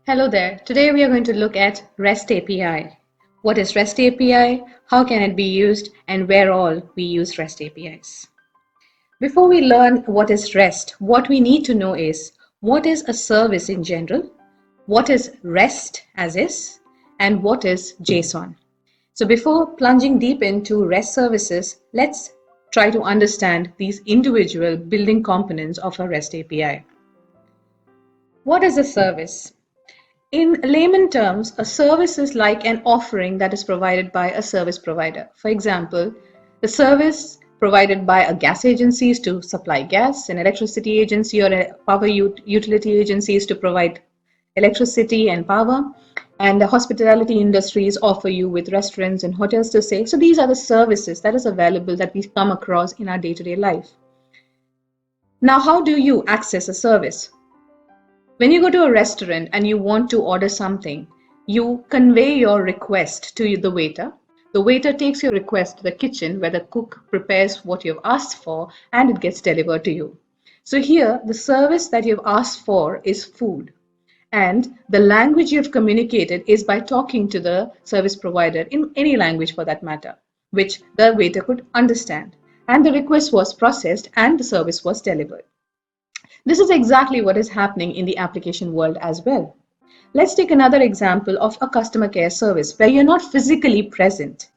Hello there. Today we are going to look at REST API. What is REST API? How can it be used? And where all we use REST APIs. Before we learn what is REST, what we need to know is what is a service in general, what is REST as is, and what is JSON. So before plunging deep into REST services, let's try to understand these individual building components of a REST API. What is a service? In layman terms, a service is like an offering that is provided by a service provider. For example, the service provided by a gas agency is to supply gas, an electricity agency or a power utility agency is to provide electricity and power, and the hospitality industries offer you with restaurants and hotels to stay. So these are the services that is available that we come across in our day-to-day life. Now, how do you access a service? When you go to a restaurant and you want to order something, you convey your request to the waiter. The waiter takes your request to the kitchen where the cook prepares what you've asked for and it gets delivered to you. So here, the service that you've asked for is food. And the language you've communicated is by talking to the service provider in any language for that matter, which the waiter could understand. And the request was processed and the service was delivered. This is exactly what is happening in the application world as well. Let's take another example of a customer care service where you're not physically present,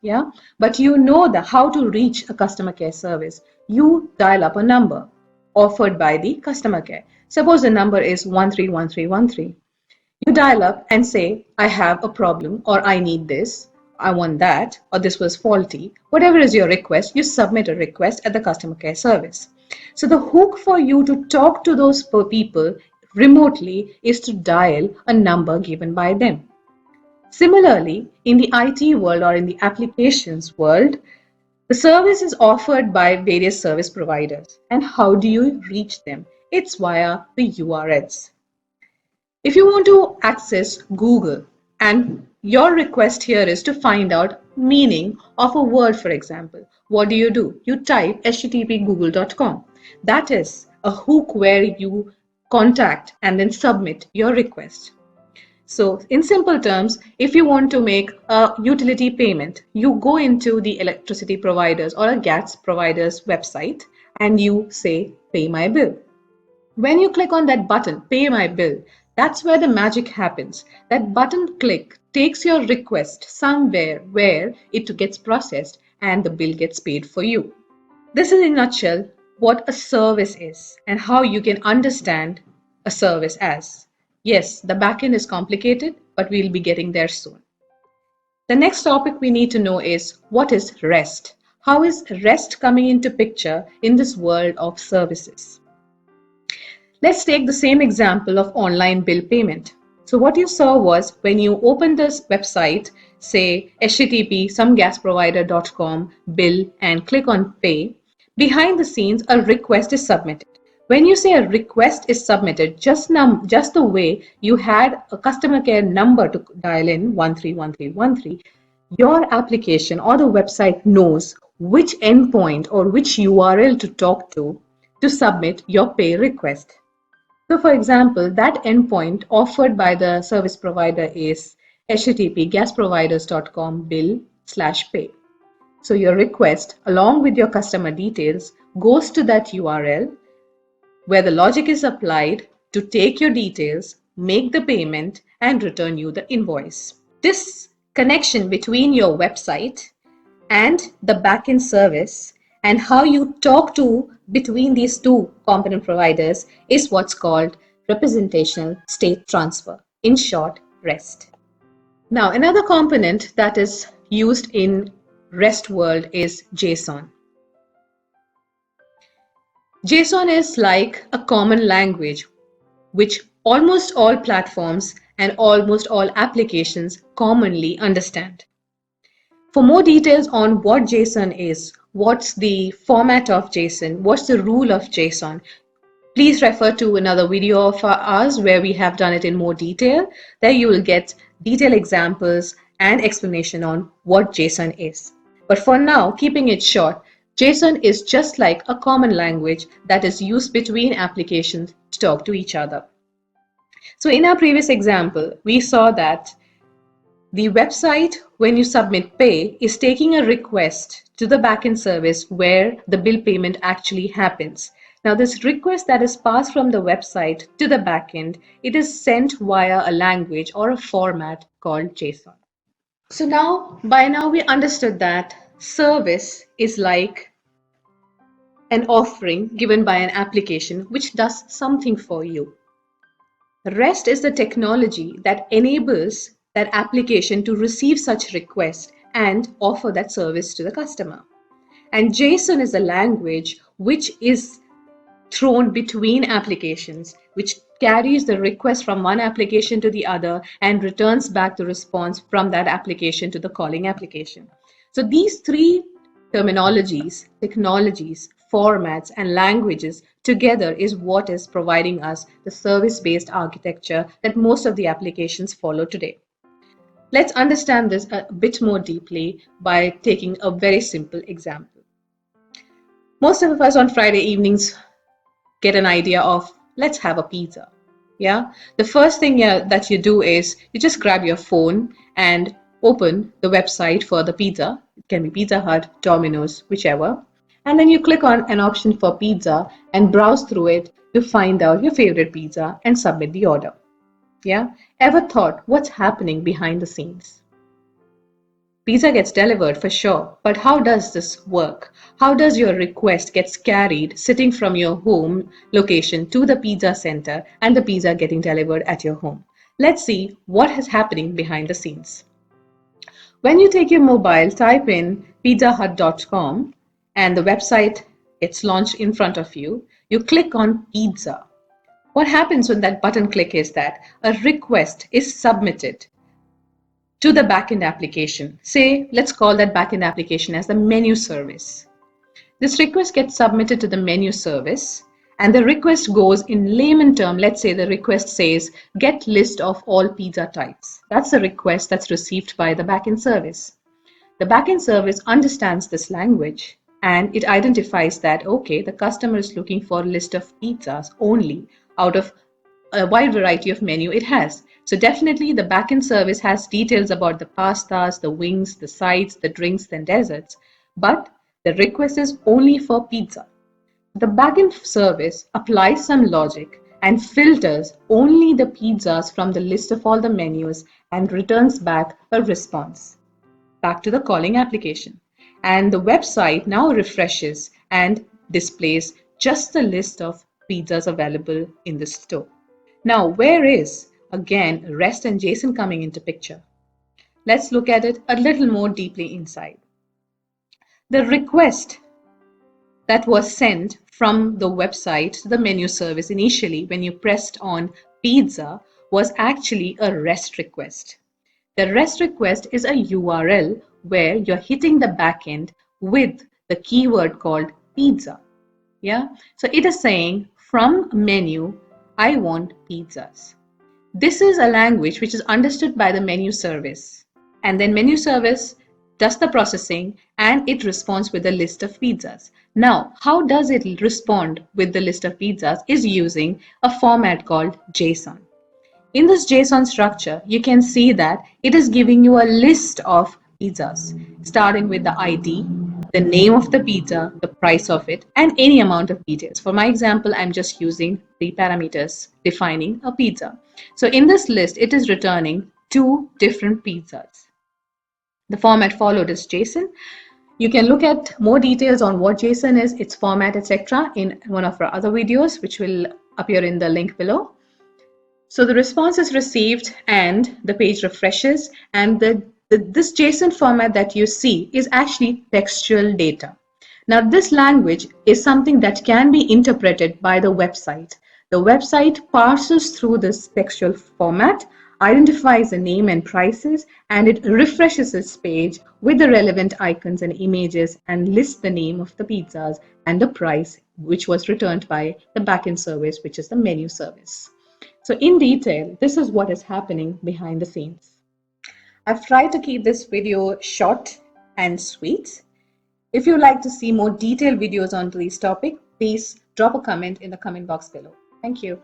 but you know how to reach a customer care service. You dial up a number offered by the customer care. Suppose the number is 131313. You dial up and say, I have a problem, or I need this, I want that, or this was faulty. Whatever is your request, you submit a request at the customer care service. So the hook for you to talk to those people remotely is to dial a number given by them. Similarly, in the IT world or in the applications world, the service is offered by various service providers. And how do you reach them? It's via the URLs. If you want to access Google and your request here is to find out meaning of a word, for example, what do? You type http://google.com. That is a hook where you contact and then submit your request. So in simple terms, if you want to make a utility payment, you go into the electricity providers or a gas provider's website and you say, pay my bill. When you click on that button, pay my bill, that's where the magic happens. That button click takes your request somewhere where it gets processed and the bill gets paid for you. This is in a nutshell what a service is and how you can understand a service as. Yes, the backend is complicated, but we'll be getting there soon. The next topic we need to know is what is REST? How is REST coming into picture in this world of services? Let's take the same example of online bill payment. So what you saw was when you open this website, say http somegasprovider.com bill and click on pay, behind the scenes a request is submitted. When you say a request is submitted, just the way you had a customer care number to dial in 131313, your application or the website knows which endpoint or which URL to talk to submit your pay request. So for example, that endpoint offered by the service provider is http gasproviders.com bill/pay. So your request along with your customer details goes to that URL where the logic is applied to take your details, make the payment and return you the invoice. This connection between your website and the backend service and how you talk to between these two component providers is what's called representational state transfer, in short, REST. Now, another component that is used in REST world is JSON. JSON is like a common language which almost all platforms and almost all applications commonly understand. For more details on what JSON is, what's the format of JSON, what's the rule of JSON, please refer to another video of ours where we have done it in more detail. There you will get detailed examples and explanation on what JSON is. But for now, keeping it short, JSON is just like a common language that is used between applications to talk to each other. So in our previous example, we saw that the website, when you submit pay, is taking a request to the backend service where the bill payment actually happens. Now, this request that is passed from the website to the backend, it is sent via a language or a format called JSON. So by now we understood that service is like an offering given by an application which does something for you. REST is the technology that enables that application to receive such requests and offer that service to the customer. And JSON is a language which is thrown between applications, which carries the request from one application to the other and returns back the response from that application to the calling application. So these three terminologies, technologies, formats, and languages together is what is providing us the service-based architecture that most of the applications follow today. Let's understand this a bit more deeply by taking a very simple example. Most of us on Friday evenings get an idea of, let's have a pizza. Yeah, the first thing that you do is you just grab your phone and open the website for the pizza. It can be Pizza Hut, Domino's, whichever. And then you click on an option for pizza and browse through it to find out your favorite pizza and submit the order. Yeah, ever thought what's happening behind the scenes? Pizza gets delivered for sure, but how does this work? How does your request gets carried sitting from your home location to the pizza center and the pizza getting delivered at your home? Let's see what is happening behind the scenes. When you take your mobile, type in pizzahut.com and the website gets launched in front of you. You click on pizza. What happens when that button click is that a request is submitted to the backend application. Say, let's call that backend application as the menu service. This request gets submitted to the menu service, and the request goes in layman term. Let's say the request says, get list of all pizza types. That's the request that's received by the backend service. The backend service understands this language and it identifies that, okay, the customer is looking for a list of pizzas only out of a wide variety of menu it has. So definitely the backend service has details about the pastas, the wings, the sides, the drinks, and desserts. But the request is only for pizza. The backend service applies some logic and filters only the pizzas from the list of all the menus and returns back a response back to the calling application. And the website now refreshes and displays just the list of pizzas available in the store. Now, where is, again, REST and JSON coming into picture? Let's look at it a little more deeply inside. The request that was sent from the website to the menu service initially when you pressed on pizza was actually a REST request. The REST request is a URL where you're hitting the backend with the keyword called pizza. Yeah, so it is saying from menu, I want pizzas. This is a language which is understood by the menu service. And then menu service does the processing and it responds with a list of pizzas. Now, how does it respond with the list of pizzas is using a format called JSON. In this JSON structure, you can see that it is giving you a list of pizzas, starting with the ID, the name of the pizza, the price of it, and any amount of details. For my example, I'm just using the parameters defining a pizza. So in this list, it is returning two different pizzas. The format followed is JSON. You can look at more details on what JSON is, its format, etc. in one of our other videos, which will appear in the link below. So the response is received and the page refreshes, and this JSON format that you see is actually textual data. Now this language is something that can be interpreted by the website. The website parses through this textual format, identifies the name and prices, and it refreshes its page with the relevant icons and images and lists the name of the pizzas and the price, which was returned by the backend service, which is the menu service. So in detail, this is what is happening behind the scenes. I've tried to keep this video short and sweet. If you'd like to see more detailed videos on this topic, please drop a comment in the comment box below. Thank you.